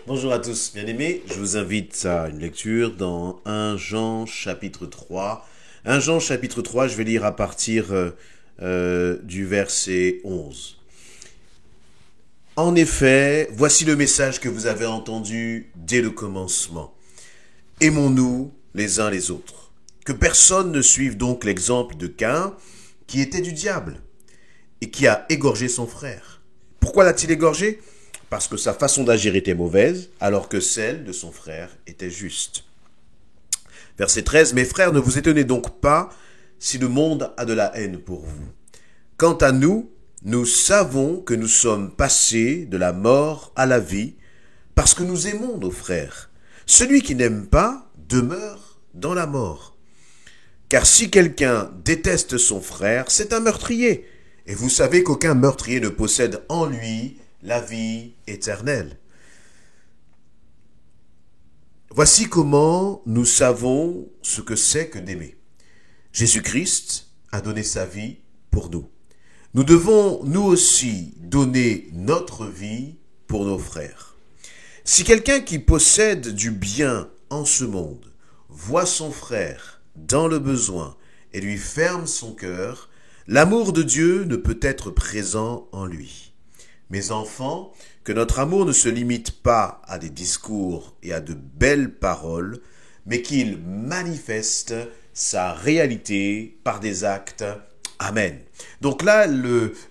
Bonjour à tous, bien-aimés. Je vous invite à une lecture dans 1 Jean chapitre 3. 1 Jean chapitre 3, je vais lire à partir du verset 11. En effet, voici le message que vous avez entendu dès le commencement. Aimons-nous les uns les autres. Que personne ne suive donc l'exemple de Caïn, qui était du diable, et qui a égorgé son frère. Pourquoi l'a-t-il égorgé ? Parce que sa façon d'agir était mauvaise, alors que celle de son frère était juste. Verset 13, mes frères, ne vous étonnez donc pas si le monde a de la haine pour vous. Quant à nous, nous savons que nous sommes passés de la mort à la vie, parce que nous aimons nos frères. Celui qui n'aime pas demeure dans la mort. Car si quelqu'un déteste son frère, c'est un meurtrier. Et vous savez qu'aucun meurtrier ne possède en lui la vie éternelle. Voici comment nous savons ce que c'est que d'aimer. Jésus-Christ a donné sa vie pour nous. Nous devons, nous aussi, donner notre vie pour nos frères. Si quelqu'un qui possède du bien en ce monde voit son frère dans le besoin et lui ferme son cœur, l'amour de Dieu ne peut être présent en lui. Mes enfants, que notre amour ne se limite pas à des discours et à de belles paroles, mais qu'il manifeste sa réalité par des actes. Amen. Donc là,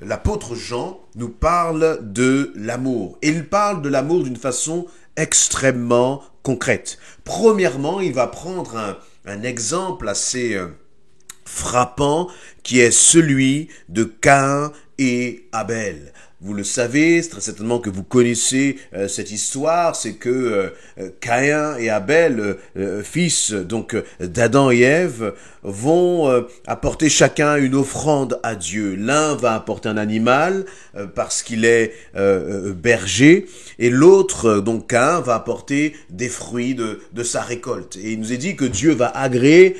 l'apôtre Jean nous parle de l'amour. Et il parle de l'amour d'une façon extrêmement concrète. Premièrement, il va prendre un exemple assez frappant qui est celui de Caïn et Abel. Vous le savez, c'est très certainement que vous connaissez cette histoire, c'est que Caïn et Abel, fils donc d'Adam et Ève, vont apporter chacun une offrande à Dieu. L'un va apporter un animal parce qu'il est berger, et l'autre, donc Caïn, va apporter des fruits de sa récolte. Et il nous est dit que Dieu va agréer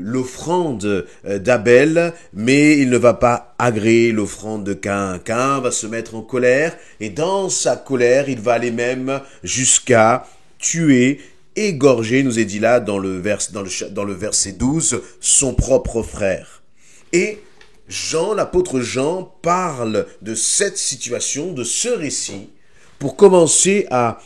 l'offrande d'Abel, mais il ne va pas agréer l'offrande de Caïn. Caïn va se mettre en colère, et dans sa colère, il va aller même jusqu'à tuer, égorger, nous est dit là dans le verset 12, son propre frère. Et l'apôtre Jean parle de cette situation, de ce récit, pour commencer à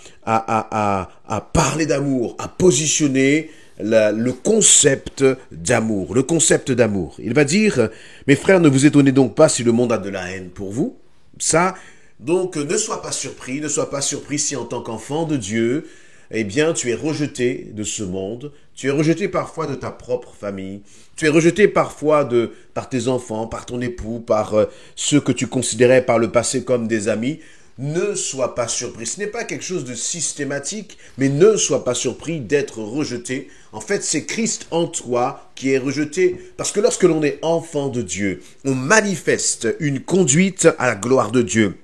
parler d'amour, à positionner le concept d'amour, le concept d'amour. Il va dire, mes frères, ne vous étonnez donc pas si le monde a de la haine pour vous. Ça, donc, ne sois pas surpris si en tant qu'enfant de Dieu, eh bien, tu es rejeté de ce monde, tu es rejeté parfois de ta propre famille, tu es rejeté parfois par tes enfants, par ton époux, par ceux que tu considérais par le passé comme des amis. Ne sois pas surpris. Ce n'est pas quelque chose de systématique, mais ne sois pas surpris d'être rejeté. En fait, c'est Christ en toi qui est rejeté. Parce que lorsque l'on est enfant de Dieu, on manifeste une conduite à la gloire de Dieu.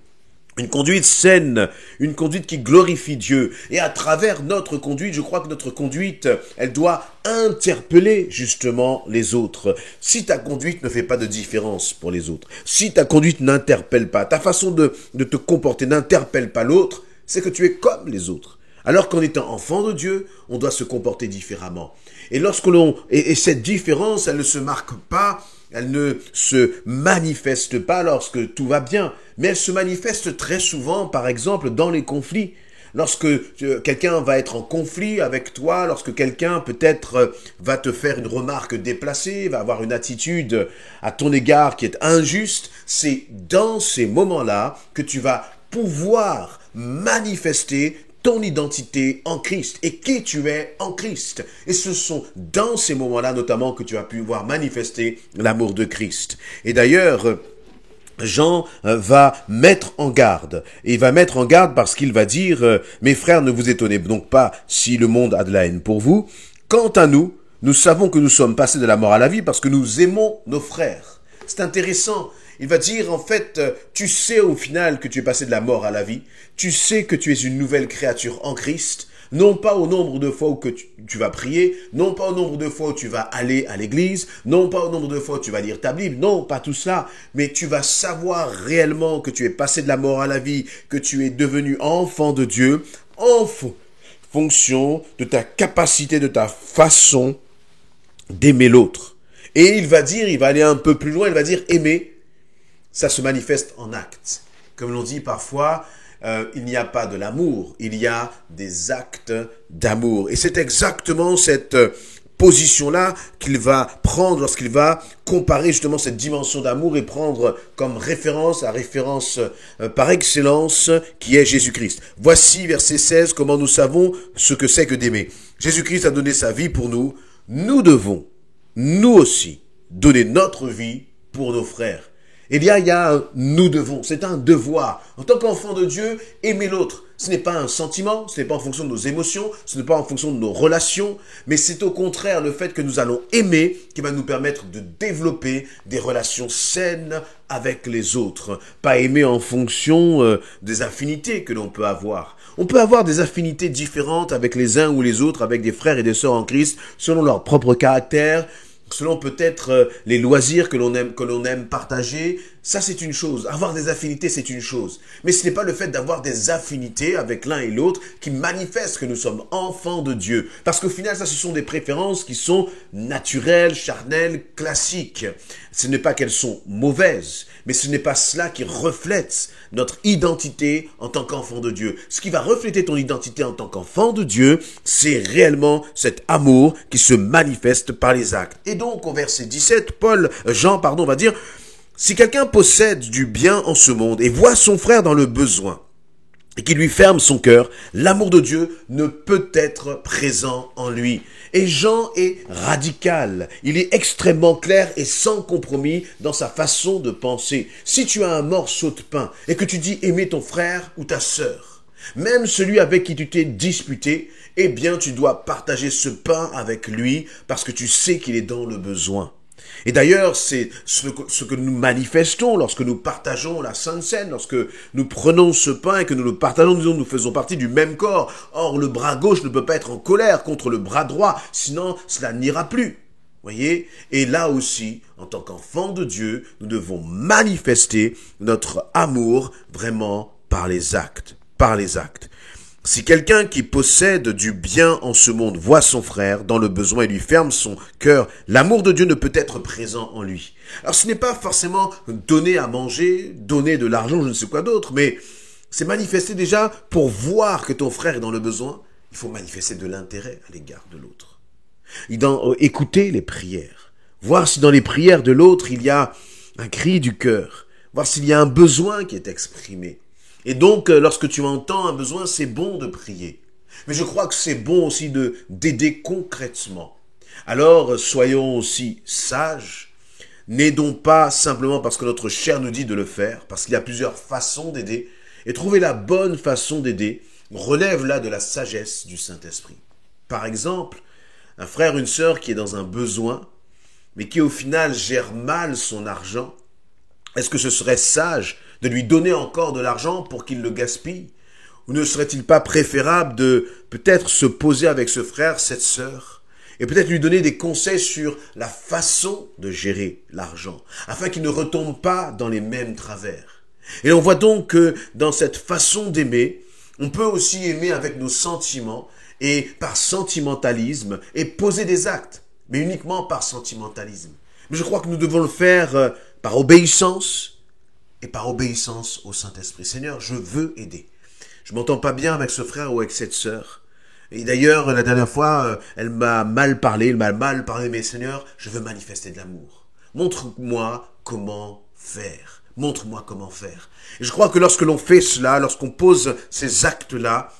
Une conduite saine, une conduite qui glorifie Dieu. Et à travers notre conduite, je crois que notre conduite, elle doit interpeller justement les autres. Si ta conduite ne fait pas de différence pour les autres, si ta conduite n'interpelle pas, ta façon de te comporter n'interpelle pas l'autre, c'est que tu es comme les autres. Alors qu'en étant enfant de Dieu, on doit se comporter différemment. Et et cette différence, elle ne se marque pas, elle ne se manifeste pas lorsque tout va bien, mais elle se manifeste très souvent, par exemple, dans les conflits. Lorsque quelqu'un va être en conflit avec toi, lorsque quelqu'un peut-être va te faire une remarque déplacée, va avoir une attitude à ton égard qui est injuste, c'est dans ces moments-là que tu vas pouvoir manifester ton identité en Christ et qui tu es en Christ. Et ce sont dans ces moments-là notamment que tu vas pouvoir manifester l'amour de Christ. Et d'ailleurs, Jean va mettre en garde. Et il va mettre en garde parce qu'il va dire, mes frères, ne vous étonnez donc pas si le monde a de la haine pour vous. Quant à nous, nous savons que nous sommes passés de la mort à la vie parce que nous aimons nos frères. C'est intéressant. Il va dire, en fait, tu sais au final que tu es passé de la mort à la vie. Tu sais que tu es une nouvelle créature en Christ Non pas au nombre de fois où que tu vas prier, non pas au nombre de fois où tu vas aller à l'église, non pas au nombre de fois où tu vas lire ta Bible, non, pas tout cela, mais tu vas savoir réellement que tu es passé de la mort à la vie, que tu es devenu enfant de Dieu en fonction de ta capacité, de ta façon d'aimer l'autre. Et il va aller un peu plus loin, il va dire aimer, ça se manifeste en actes. Comme l'on dit parfois, il n'y a pas de l'amour, il y a des actes d'amour. Et c'est exactement cette position-là qu'il va prendre lorsqu'il va comparer justement cette dimension d'amour et prendre comme référence la référence par excellence qui est Jésus-Christ. Voici, verset 16, comment nous savons ce que c'est que d'aimer. Jésus-Christ a donné sa vie pour nous, nous devons, nous aussi, donner notre vie pour nos frères. Il y a un nous devons, c'est un devoir. En tant qu'enfant de Dieu, aimer l'autre. Ce n'est pas un sentiment, ce n'est pas en fonction de nos émotions, ce n'est pas en fonction de nos relations, mais c'est au contraire le fait que nous allons aimer qui va nous permettre de développer des relations saines avec les autres. Pas aimer en fonction des affinités que l'on peut avoir. On peut avoir des affinités différentes avec les uns ou les autres, avec des frères et des sœurs en Christ, selon leur propre caractère, selon peut-être les loisirs que l'on aime partager. Ça, c'est une chose. Avoir des affinités, c'est une chose. Mais ce n'est pas le fait d'avoir des affinités avec l'un et l'autre qui manifeste que nous sommes enfants de Dieu. Parce qu'au final, ça, ce sont des préférences qui sont naturelles, charnelles, classiques. Ce n'est pas qu'elles sont mauvaises, mais ce n'est pas cela qui reflète notre identité en tant qu'enfant de Dieu. Ce qui va refléter ton identité en tant qu'enfant de Dieu, c'est réellement cet amour qui se manifeste par les actes. Et donc, au verset 17, Jean va dire, si quelqu'un possède du bien en ce monde et voit son frère dans le besoin, et qui lui ferme son cœur, l'amour de Dieu ne peut être présent en lui. Et Jean est radical, il est extrêmement clair et sans compromis dans sa façon de penser. Si tu as un morceau de pain et que tu dis aimer ton frère ou ta sœur, même celui avec qui tu t'es disputé, eh bien tu dois partager ce pain avec lui parce que tu sais qu'il est dans le besoin. Et d'ailleurs, c'est ce que nous manifestons lorsque nous partageons la Sainte Seine, lorsque nous prenons ce pain et que nous le partageons, nous faisons partie du même corps. Or, le bras gauche ne peut pas être en colère contre le bras droit, sinon cela n'ira plus. Voyez? Et là aussi, en tant qu'enfants de Dieu, nous devons manifester notre amour vraiment par les actes. Par les actes. Si quelqu'un qui possède du bien en ce monde voit son frère dans le besoin et lui ferme son cœur, l'amour de Dieu ne peut être présent en lui. Alors ce n'est pas forcément donner à manger, donner de l'argent, je ne sais quoi d'autre, mais c'est manifester déjà pour voir que ton frère est dans le besoin, il faut manifester de l'intérêt à l'égard de l'autre. Écouter les prières, voir si dans les prières de l'autre il y a un cri du cœur, voir s'il y a un besoin qui est exprimé. Et donc, lorsque tu entends un besoin, c'est bon de prier. Mais je crois que c'est bon aussi d'aider concrètement. Alors, soyons aussi sages. N'aidons pas simplement parce que notre chair nous dit de le faire, parce qu'il y a plusieurs façons d'aider. Et trouver la bonne façon d'aider relève là de la sagesse du Saint-Esprit. Par exemple, un frère, une sœur qui est dans un besoin, mais qui au final gère mal son argent, est-ce que ce serait sage de lui donner encore de l'argent pour qu'il le gaspille? Ou ne serait-il pas préférable de peut-être se poser avec ce frère, cette sœur, et peut-être lui donner des conseils sur la façon de gérer l'argent, afin qu'il ne retombe pas dans les mêmes travers? Et on voit donc que dans cette façon d'aimer, on peut aussi aimer avec nos sentiments et par sentimentalisme et poser des actes, mais uniquement par sentimentalisme. Mais je crois que nous devons le faire par obéissance et par obéissance au Saint-Esprit. Seigneur, je veux aider. Je m'entends pas bien avec ce frère ou avec cette sœur. Et d'ailleurs, la dernière fois, elle m'a mal parlé, mais Seigneur, je veux manifester de l'amour. Montre-moi comment faire. Montre-moi comment faire. Et je crois que lorsque l'on fait cela, lorsqu'on pose ces actes-là,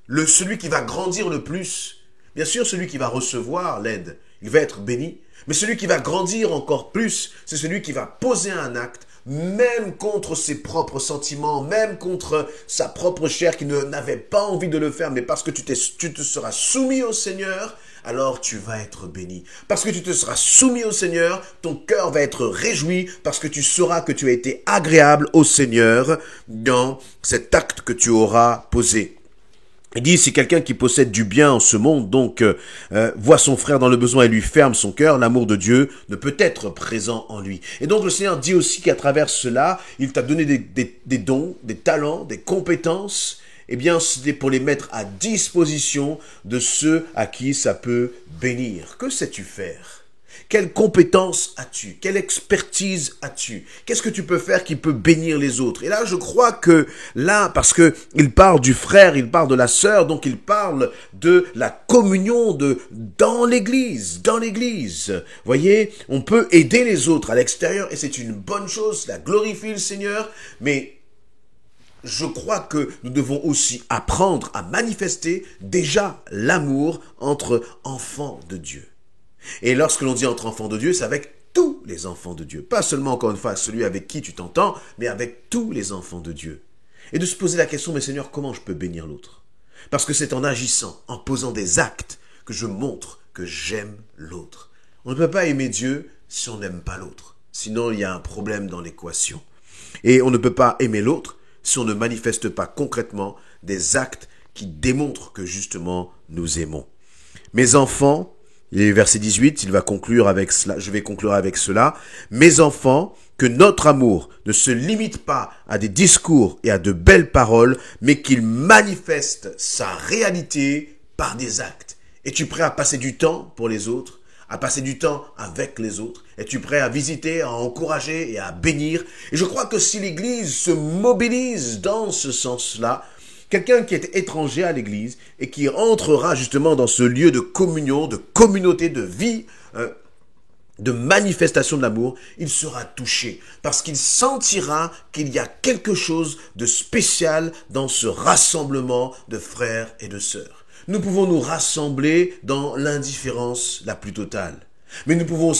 celui qui va grandir le plus, bien sûr celui qui va recevoir l'aide, il va être béni, mais celui qui va grandir encore plus, c'est celui qui va poser un acte, même contre ses propres sentiments, même contre sa propre chair qui n'avait pas envie de le faire, mais parce que tu te seras soumis au Seigneur, alors tu vas être béni. Parce que tu te seras soumis au Seigneur, ton cœur va être réjoui, parce que tu sauras que tu as été agréable au Seigneur dans cet acte que tu auras posé. Il dit, si quelqu'un qui possède du bien en ce monde, donc voit son frère dans le besoin et lui ferme son cœur, l'amour de Dieu ne peut être présent en lui. Et donc le Seigneur dit aussi qu'à travers cela, il t'a donné des dons, des talents, des compétences. Eh bien, c'est pour les mettre à disposition de ceux à qui ça peut bénir. Que sais-tu faire ? Quelle compétence as-tu? Quelle expertise as-tu? Qu'est-ce que tu peux faire qui peut bénir les autres? Et là, je crois que là, parce que il parle du frère, il parle de la sœur, donc il parle de la communion dans l'église, Voyez, on peut aider les autres à l'extérieur et c'est une bonne chose, cela glorifie le Seigneur, mais je crois que nous devons aussi apprendre à manifester déjà l'amour entre enfants de Dieu. Et lorsque l'on dit entre enfants de Dieu, c'est avec tous les enfants de Dieu. Pas seulement, encore une fois, celui avec qui tu t'entends, mais avec tous les enfants de Dieu. Et de se poser la question, mais Seigneur, comment je peux bénir l'autre? Parce que c'est en agissant, en posant des actes, que je montre que j'aime l'autre. On ne peut pas aimer Dieu si on n'aime pas l'autre. Sinon, il y a un problème dans l'équation. Et on ne peut pas aimer l'autre si on ne manifeste pas concrètement des actes qui démontrent que justement nous aimons. Mes enfants, et verset 18, il va conclure avec cela, je vais conclure avec cela. Mes enfants, que notre amour ne se limite pas à des discours et à de belles paroles, mais qu'il manifeste sa réalité par des actes. Es-tu prêt à passer du temps pour les autres, à passer du temps avec les autres? Es-tu prêt à visiter, à encourager et à bénir? Et je crois que si l'Église se mobilise dans ce sens-là, quelqu'un qui est étranger à l'église et qui entrera justement dans ce lieu de communion, de communauté, de vie, de manifestation de l'amour, il sera touché parce qu'il sentira qu'il y a quelque chose de spécial dans ce rassemblement de frères et de sœurs. Nous pouvons nous rassembler dans l'indifférence la plus totale, mais nous pouvons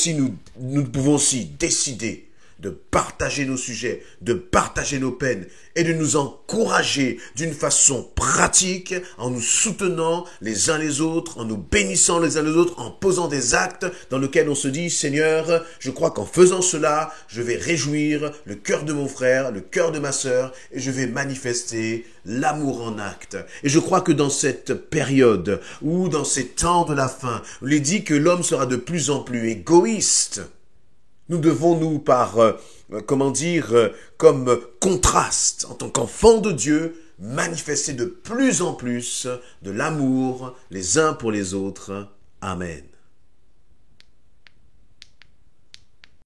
aussi décider de partager nos sujets, de partager nos peines et de nous encourager d'une façon pratique en nous soutenant les uns les autres, en nous bénissant les uns les autres, en posant des actes dans lesquels on se dit « Seigneur, je crois qu'en faisant cela, je vais réjouir le cœur de mon frère, le cœur de ma sœur et je vais manifester l'amour en acte. » Et je crois que dans cette période ou dans ces temps de la fin, on lui dit que l'homme sera de plus en plus égoïste. Nous devons, comme contraste, en tant qu'enfants de Dieu, manifester de plus en plus de l'amour les uns pour les autres. Amen.